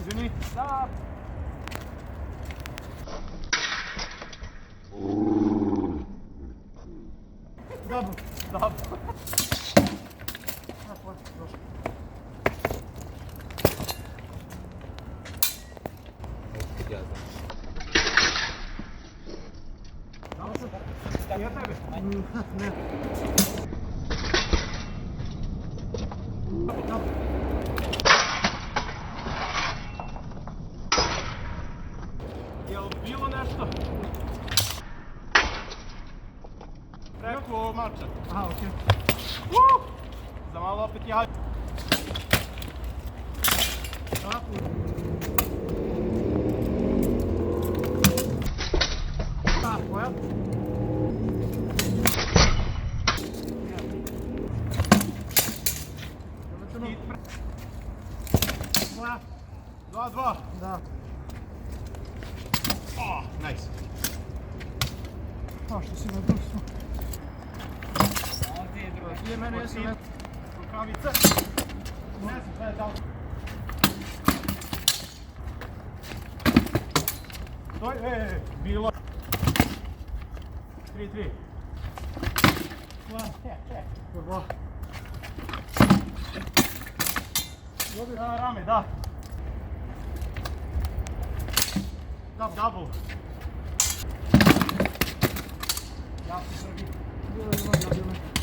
Izvini. Da. Dobro. Dobro. Ja znam. Ja tebe? Ne. Jel bilo nešto? Preko mača. Aha, okej. Za malo opet ja. Koja? Dva. Da. Oh, nice. Što si na društvu? Ovdje je drugi. Gdje mene jesu rukavica? Ne znam, da je dal. Stoj, bilo. 3-3. Prvo. Dobi na rame, da. Double. Ja se Drugi. Bilo.